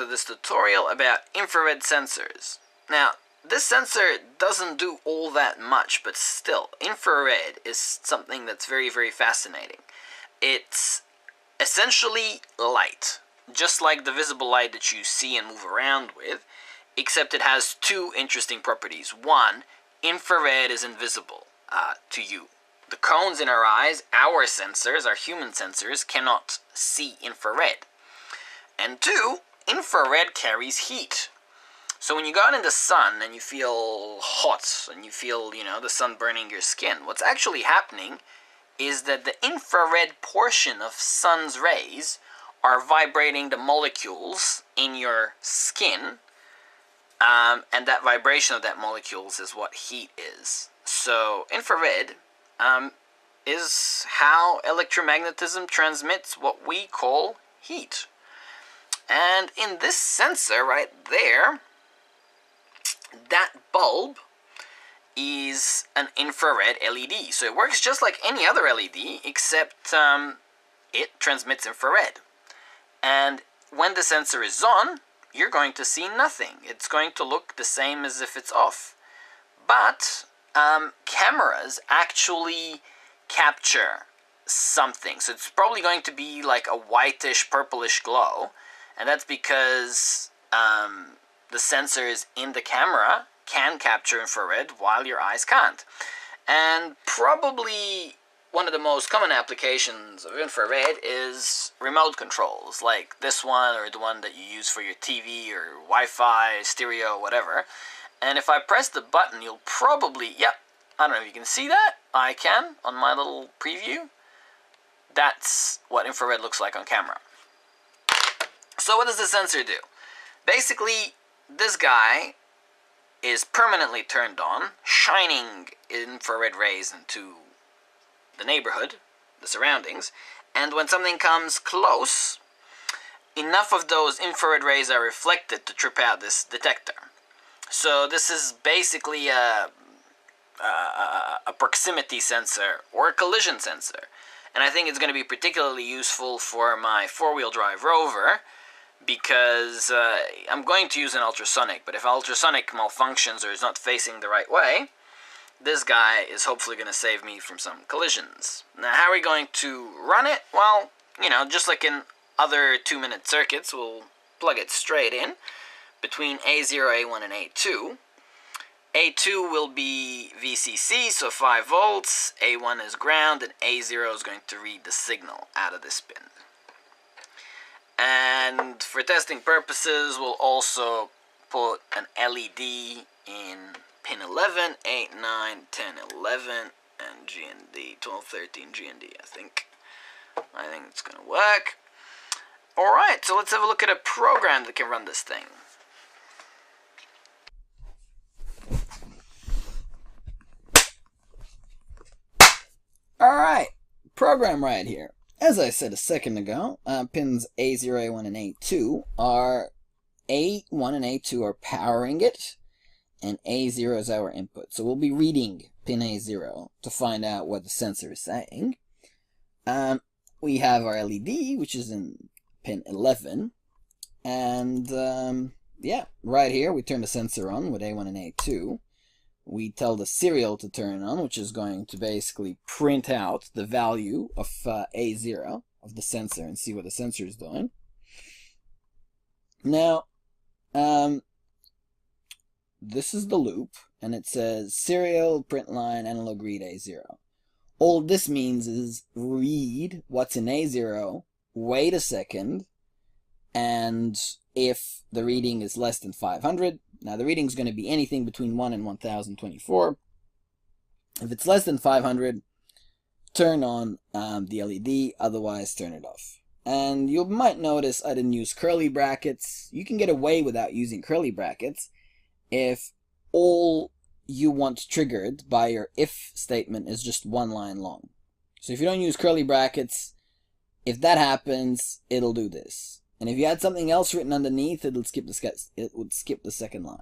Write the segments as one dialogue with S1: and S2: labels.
S1: to this tutorial about infrared sensors. Now, this sensor doesn't do all that much, but still, infrared is something that's very, very fascinating. It's essentially light, just like the visible light that you see and move around with, except it has two interesting properties. One, infrared is invisible to you. The cones in our eyes, our sensors, our human sensors, cannot see infrared. And two, infrared carries heat. So when you go out in the sun and you feel hot and you feel, the sun burning your skin, what's actually happening is that the infrared portion of sun's rays are vibrating the molecules in your skin, and that vibration of that molecules is what heat is. So infrared is how electromagnetism transmits what we call heat. And in this sensor right there, that bulb is an infrared LED. So it works just like any other LED, except it transmits infrared. And when the sensor is on, you're going to see nothing. It's going to look the same as if it's off. But cameras actually capture something. So it's probably going to be like a whitish, purplish glow. And that's because the sensors in the camera can capture infrared while your eyes can't. And probably one of the most common applications of infrared is remote controls, like this one or the one that you use for your TV or Wi-Fi, stereo, whatever. And if I press the button, you'll probably, I don't know if you can see that. I can on my little preview. That's what infrared looks like on camera. So what does the sensor do? Basically, this guy is permanently turned on, shining infrared rays into the neighborhood, the surroundings, and when something comes close, enough of those infrared rays are reflected to trip out this detector. So this is basically a proximity sensor or a collision sensor. And I think it's going to be particularly useful for my four-wheel drive Rover, because I'm going to use an ultrasonic, but if ultrasonic malfunctions or is not facing the right way, this guy is hopefully going to save me from some collisions. Now, how are we going to run it? Well, just like in other 2-minute circuits, we'll plug it straight in between A0, A1, and A2. A2 will be VCC, so 5 volts, A1 is ground, and A0 is going to read the signal out of this pin. And for testing purposes, we'll also put an LED in pin 11, 8, 9, 10, 11, and GND, 12, 13, GND, I think it's going to work. Alright, so let's have a look at a program that can run this thing. Alright, program right here. As I said a second ago, pins A0, A1, and A2 are A1 and A2 are powering it, and A0 is our input. So we'll be reading pin A0 to find out what the sensor is saying. We have our LED, which is in pin 11, and right here we turn the sensor on with A1 and A2. We tell the serial to turn on, which is going to basically print out the value of A0 of the sensor and see what the sensor is doing. Now, this is the loop, and it says serial, print line, analog read A0. All this means is read what's in A0, wait a second, and if the reading is less than 500, now the reading is going to be anything between 1 and 1024. If it's less than 500, turn on the LED, otherwise turn it off. And you might notice I didn't use curly brackets. You can get away without using curly brackets if all you want triggered by your if statement is just one line long. So if you don't use curly brackets, if that happens, it'll do this. And if you had something else written underneath, it would skip the second line.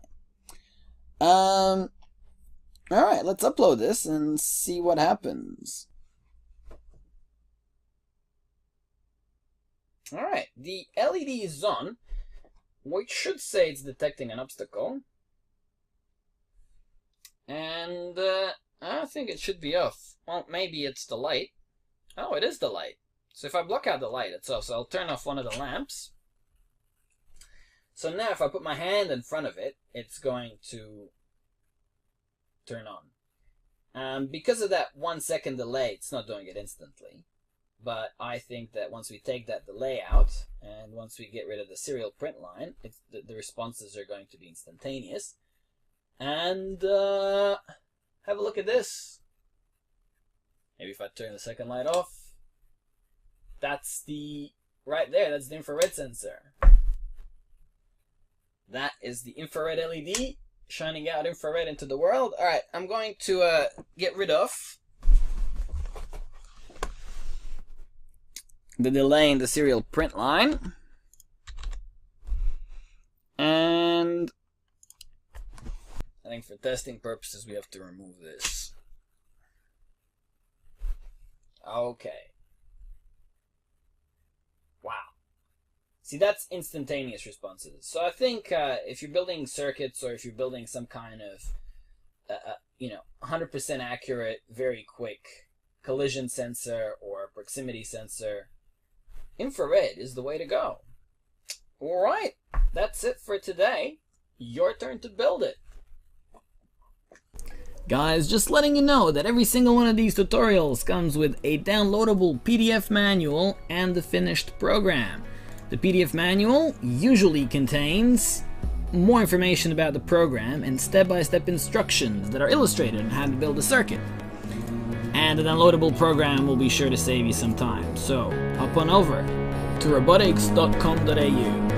S1: Alright, let's upload this and see what happens. Alright, the LED is on, we should say it's detecting an obstacle. And I think it should be off. Well, maybe it's the light. Oh, it is the light. So if I block out the light, it's off. So I'll turn off one of the lamps. So now if I put my hand in front of it, it's going to turn on. Because of that 1 second delay, it's not doing it instantly. But I think that once we take that delay out, and once we get rid of the serial print line, the responses are going to be instantaneous. And have a look at this. Maybe if I turn the second light off, that's right there, that's the infrared sensor. That is the infrared LED shining out infrared into the world. Alright, I'm going to get rid of the delay in the serial print line. And I think for testing purposes we have to remove this. Okay. Wow. See, that's instantaneous responses. So I think if you're building circuits or if you're building some kind of 100% accurate, very quick collision sensor or proximity sensor, infrared is the way to go. Alright, that's it for today. Your turn to build it. Guys, just letting you know that every single one of these tutorials comes with a downloadable PDF manual and the finished program. The PDF manual usually contains more information about the program and step-by-step instructions that are illustrated on how to build a circuit. And the downloadable program will be sure to save you some time. So hop on over to robotics.com.au.